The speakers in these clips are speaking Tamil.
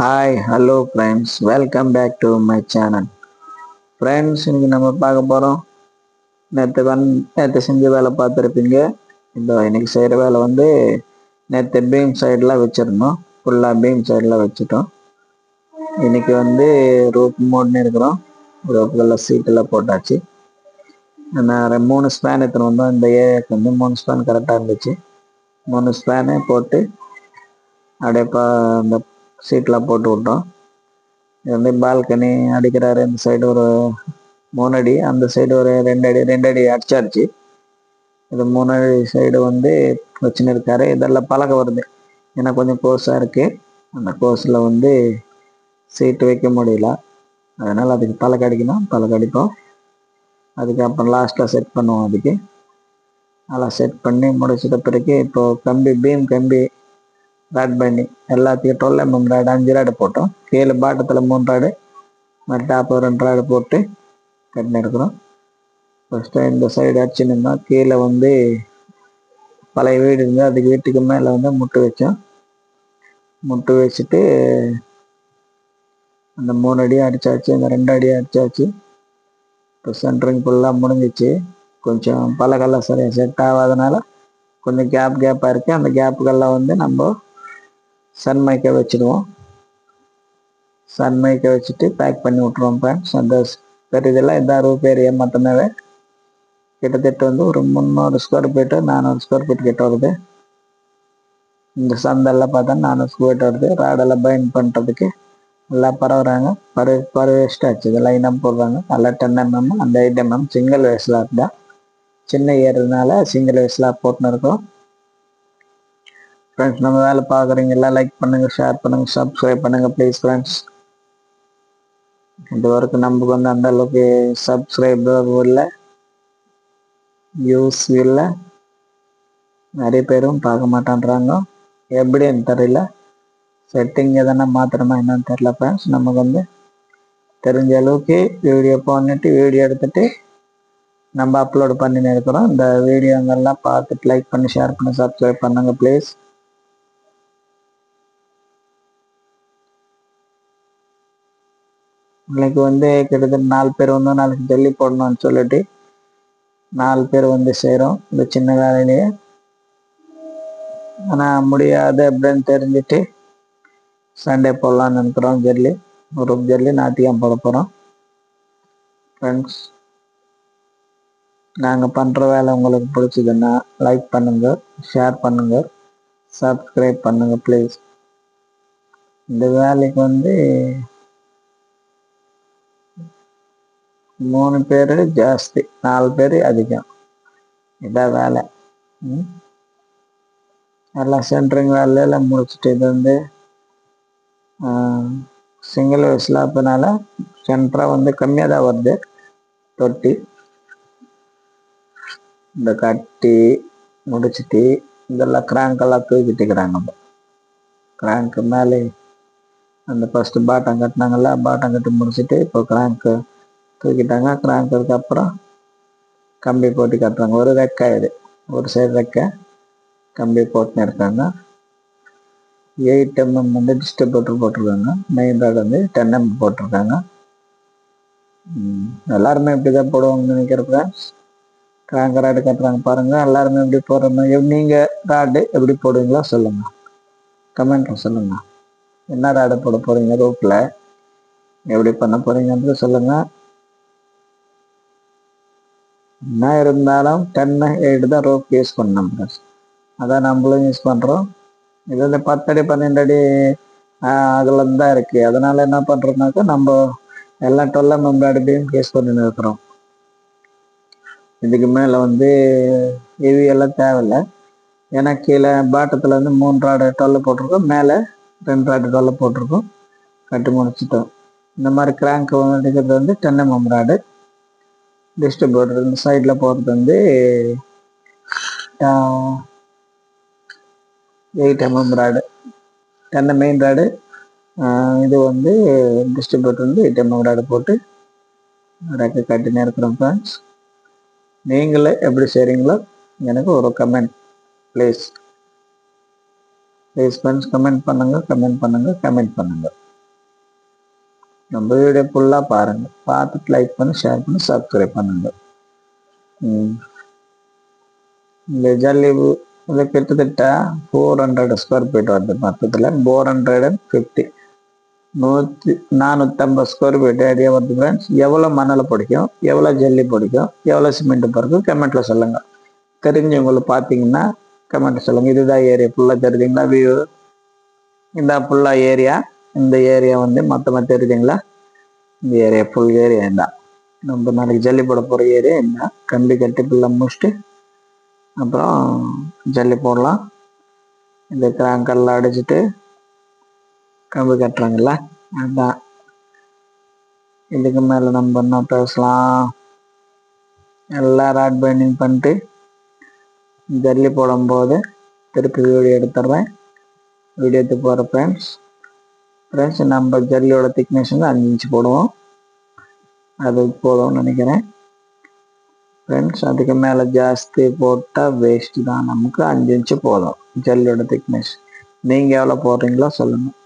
Hi hello friends, welcome back to my channel. Friends, இன்னைக்கு நம்ம பார்க்க போகிறோம். நேற்று செஞ்ச வேலை பார்த்துருப்பீங்க. இன்னைக்கு செய்கிற வேலை வந்து நேற்று பீம் சைடெலாம் வச்சுருந்தோம். ஃபுல்லாக பீம் சைடில் வச்சுட்டோம். இன்னைக்கு வந்து ரூப் மோட்னு இருக்கிறோம். ரூப்புகளில் சீட்டெல்லாம் போட்டாச்சு. நான் 3 ஸ்பேன் எடுத்துன்னு வந்தோம். இந்த ஏரியாவுக்கு வந்து 3 ஸ்பேன் கரெக்டாக இருந்துச்சு. 3 ஸ்பேனு போட்டு அப்படியே இந்த சீட்லாம் போட்டு விட்டோம். இது வந்து பால்கனி அடிக்கிறாரு. இந்த சைடு ஒரு 3 அடி, அந்த சைடு ஒரு 2 அடி அடிச்சாச்சு. இது 3 அடி சைடு வந்து வச்சுன்னு இருக்காரு. இதெல்லாம் பழக வருது. ஏன்னா கொஞ்சம் கோர்ஸாக இருக்கு. அந்த கோர்ஸில் வந்து சீட்டு வைக்க முடியல. அதனால் அதுக்கு பழக அடிக்கணும். பழக அடிப்போம். அதுக்கப்புறம் லாஸ்ட்டில் செட் பண்ணுவோம். அதுக்கு அதெல்லாம் செட் பண்ணி முடிச்சிட்ட பிறகு இப்போது பீம் கம்பி ராட் பண்ணி எல்லாத்தையும் 12 mm ராடு 5 ராடு போட்டோம். கீழே பாட்டத்தில் 3 ராடு, டாப் 2 ராடு போட்டு கட்டின்னு இருக்கிறோம். ஃபஸ்ட்டு இந்த சைடு அடிச்சுன்னு கீழே வந்து பழைய வீடு இருந்து அதுக்கு வீட்டுக்கு மேலே வந்து முட்டு வச்சோம். முட்டு வச்சுட்டு அந்த 3 அடி அடித்தாச்சு, இந்த 2 அடி அடித்தாச்சு. இப்போ சென்ட்ரிங் ஃபுல்லாக முடிஞ்சிச்சு. கொஞ்சம் பழகெல்லாம் சரியாக செட் ஆகாதனால கொஞ்சம் கேப்பாக இருக்குது. அந்த கேப்புக்கெல்லாம் வந்து நம்ம சன்மைக்கை வச்சுடுவோம். சன்மைக்கை வச்சுட்டு பேக் பண்ணி விட்ருவோம். ஃப்ரெண்ட்ஸ், அந்த பெரியதெல்லாம் இதான் ரூப் ஏரியா. மொத்தமாகவே கிட்டத்தட்ட வந்து ஒரு 300 ஸ்கொயர் ஃபீட்டு 400 ஸ்கொயர் ஃபீட் கிட்ட வருது. இந்த சந்தெல்லாம் பார்த்தா 400 ஸ்கொயர் ஃபீட் வருது. ராடெல்லாம் பைண்ட் பண்ணுறதுக்கு எல்லாம் பரவுறாங்க. வேஸ்ட்டாச்சு. இது லைனாக போடுறாங்க. எல்லாம் 10 mm, அந்த 8 mm சிங்கிள் வேஸ் ஸ்லாப் தான். சின்ன ஏறுனால சிங்கிள் வேஸ் ஸ்லாப் போட்டுன்னு இருக்கோம். ஃப்ரெண்ட்ஸ், நம்ம வேலை பார்க்குறீங்களா? லைக் பண்ணுங்கள், ஷேர் பண்ணுங்கள், சப்ஸ்கிரைப் பண்ணுங்கள் ப்ளீஸ் ஃப்ரெண்ட்ஸ். இது வரைக்கும் நமக்கு வந்து அந்த அளவுக்கு சப்ஸ்கிரைபர் இல்லை, வியூஸ் இல்லை. நிறைய பேரும் பார்க்க மாட்டேன்றாங்க. எப்படின்னு தெரியல. செட்டிங் எதனா மாத்திரமா என்னன்னு தெரியல ஃப்ரெண்ட்ஸ். நமக்கு வந்து தெரிஞ்ச அளவுக்கு வீடியோ பண்ணிட்டு வீடியோ எடுத்துட்டு நம்ம அப்லோட் பண்ணின்னு இருக்கிறோம். இந்த வீடியோங்கெல்லாம் பார்த்துட்டு லைக் பண்ணி ஷேர் பண்ணி சப்ஸ்கிரைப் பண்ணுங்க ப்ளீஸ். இன்னைக்கு வந்து கிட்டத்தட்ட 4 பேர் வந்து நாளைக்கு ஜல்லி போடணும்னு சொல்லிட்டு 4 பேர் வந்து செய்கிறோம் இந்த சின்ன வேலையிலேயே. ஆனால் முடியாது அப்படின்னு தெரிஞ்சுட்டு சண்டே போடலான்னு நினைக்கிறோம். ஜல்லி ஒரு ஜல்லி நாத்தியம் போட போகிறோம். ஃப்ரெண்ட்ஸ், நாங்கள் பண்ணுற வேலை உங்களுக்கு பிடிச்சதுன்னா லைக் பண்ணுங்கள், ஷேர் பண்ணுங்கள், சப்ஸ்கிரைப் பண்ணுங்கள் ப்ளீஸ். இந்த வேலைக்கு வந்து 3 பேர் ஜாஸ்தி, 4 பேர் அதிகம். இதான் வேலை. எல்லாம் சென்ட்ரிங் வேலையெல்லாம் முடிச்சுட்டு இது வந்து சிங்கிள் ஸ்லாப்னால சென்டராக வந்து கம்மியாக தான் வருது. தொட்டி இந்த கட்டி முடிச்சுட்டு இதெல்லாம் கிராங்கெல்லாம் தூக்கிட்டுக்கிறாங்க. கிராங்க்கு மேலே அந்த ஃபஸ்ட்டு பாட்டம் கட்டினாங்கல்ல, பாட்டம் கட்டி முடிச்சுட்டு இப்போ கிராங்க்கு தூக்கிட்டாங்க. கிராங்க்கு அப்புறம் கம்பி போட்டு கட்டுறாங்க. ஒரு ரெக்கை, இது ஒரு சைடு ரெக்கை கம்பி போட்டுன்னு இருக்காங்க. 8 mm வந்து டிஸ்ட்ரிபியூட்டர் போட்டிருக்காங்க. மெயின் ராடு வந்து 10 mm போட்டிருக்காங்க. எல்லாருமே இப்படி தான் போடுவாங்கன்னு நினைக்கிறேன் ஃப்ரெண்ட்ஸ். கிராங்க் ராடு கட்டுறாங்க பாருங்கள். எல்லாருமே எப்படி போடுறோம். நீங்கள் ராடு எப்படி போடுவீங்களோ சொல்லுங்கள், கமெண்ட்டில் சொல்லுங்கள். என்ன ராடு போட போகிறீங்க, ரூப்பில் எப்படி பண்ண போகிறீங்கன்றது சொல்லுங்கள். என்ன இருந்தாலும் 10/8 தான் ரோப் யூஸ் பண்ணோம் ஃப்ரெண்ட்ஸ். அதான் நம்மளும் யூஸ் பண்ணுறோம். இது வந்து 10 அடி 12 அடி அகலம் தான் இருக்குது. அதனால் என்ன பண்ணுறோம்னாக்கா நம்ம எல்லாம் 12 mm அடிப்பையும் யூஸ் பண்ணின்னு இருக்கிறோம். இதுக்கு மேலே வந்து ஹெவி எல்லாம் தேவையில்லை. ஏன்னா கீழே பாட்டத்தில் வந்து 3 ராடு 12 போட்டிருக்கோம், மேலே 2 ராடு 12 போட்டிருக்கோம். கட்டி முடிச்சிட்டோம். இந்த மாதிரி கிராங்க் அடிக்கிறது வந்து 10 mm ராடு. டிஸ்ட்ரிபியூட்டர் இந்த சைடில் போகிறது வந்து 8 mm ராடு. 10 main rod. இது வந்து டிஸ்ட்ரிபியூட்டர் வந்து 8 mm ராடு போட்டு ரெக்கை கட்டினே இருக்கிறோம் ஃப்ரெண்ட்ஸ். நீங்களே எப்படி செய்கிறீங்களோ எனக்கு ஒரு கமெண்ட் ப்ளீஸ் ஃப்ரெண்ட்ஸ். கமெண்ட் பண்ணுங்கள். நம்ம வீடியோ ஃபுல்லாக பாருங்கள், பார்த்துட்டு லைக் பண்ணி ஷேர் பண்ணி சப்ஸ்கிரைப் பண்ணுங்க. இந்த ஜல்லி இது கிட்டத்தட்ட 400 ஸ்கொயர் ஃபீட் வருது. மொத்தத்தில் 450 450 ஸ்கொயர் ஃபீட் ஏரியா வருது ஃப்ரெண்ட்ஸ். எவ்வளோ மணலை பிடிக்கும், எவ்வளோ ஜல்லி பிடிக்கும், எவ்வளோ சிமெண்ட் பிடிக்கும் கமெண்ட்டில் சொல்லுங்கள். தெரிஞ்சவங்களை பார்த்தீங்கன்னா கமெண்ட் சொல்லுங்கள். இதுதான் ஏரியா ஃபுல்லாக தெரியுதுங்களா? வியூ இந்த ஃபுல்லாக ஏரியா, இந்த ஏரியா வந்து மொத்தமாக தெரியுதுங்களா? இந்த ஏரியா ஃபுல் ஏரியா தான் நம்ம நாளைக்கு ஜல்லி போட போகிற ஏரியா. என்ன கம்பி கட்டி ஃபுல்லாக முடிச்சுட்டு அப்புறம் ஜல்லி போடலாம். இந்த கிராங்கெல்லாம் அடிச்சுட்டு கம்பி கட்டுறாங்கல்ல, அதுதான். இதுக்கு மேலே நம்ம என்ன பேசலாம்? எல்லாம் ராட் பைண்டிங் பண்ணிட்டு ஜல்லி போடும்போது திருப்பி வீடியோ எடுத்துடுறேன். வீடியோ எடுத்து போகிற ஃப்ரெண்ட்ஸ் நம்ம ஜல்லியோட திக்னஸ் வந்து 5 இன்ச்சு போடுவோம். அது போதும்னு நினைக்கிறேன் ஃப்ரெண்ட்ஸ். அதுக்கு மேலே ஜாஸ்தி போட்டால் வேஸ்ட்டு தான். நமக்கு 5 இன்ச்சு போதும் ஜல்லியோட திக்னஸ். நீங்கள் எவ்வளோ போடுறீங்களோ சொல்லுங்கள்.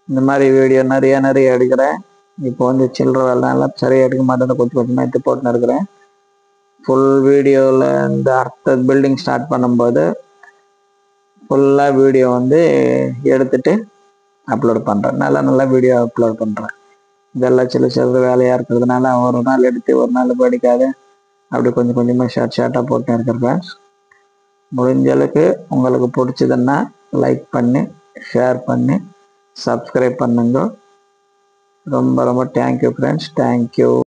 இந்த மாதிரி வீடியோ நிறைய எடுக்கிறேன். இப்போ வந்து சில்லற வேலைலாம் சரியாக எடுக்க மாட்டேன், கொஞ்சம் கொஞ்சமாக எடுத்து போட்டுன்னு இருக்கிறேன். ஃபுல் வீடியோவில் இந்த அடுத்த பில்டிங் ஸ்டார்ட் பண்ணும்போது ஃபுல்லாக வீடியோ வந்து எடுத்துட்டு அப்லோட் பண்ணுறேன். நல்லா வீடியோ அப்லோட் பண்ணுறேன். இதெல்லாம் சில வேலையாக இருக்கிறதுனால ஒரு நாள் எடுத்து ஒரு நாள் படிக்காது, அப்படி கொஞ்சம் கொஞ்சமாக ஷார்ட்டாக போட்டு இருக்கிறேன் ஃப்ரெண்ட்ஸ். முடிஞ்ச அளவுக்கு உங்களுக்கு பிடிச்சதுன்னா லைக் பண்ணி ஷேர் பண்ணி சப்ஸ்கிரைப் பண்ணுங்க. ரொம்ப தேங்க்யூ ஃப்ரெண்ட்ஸ். தேங்க்யூ.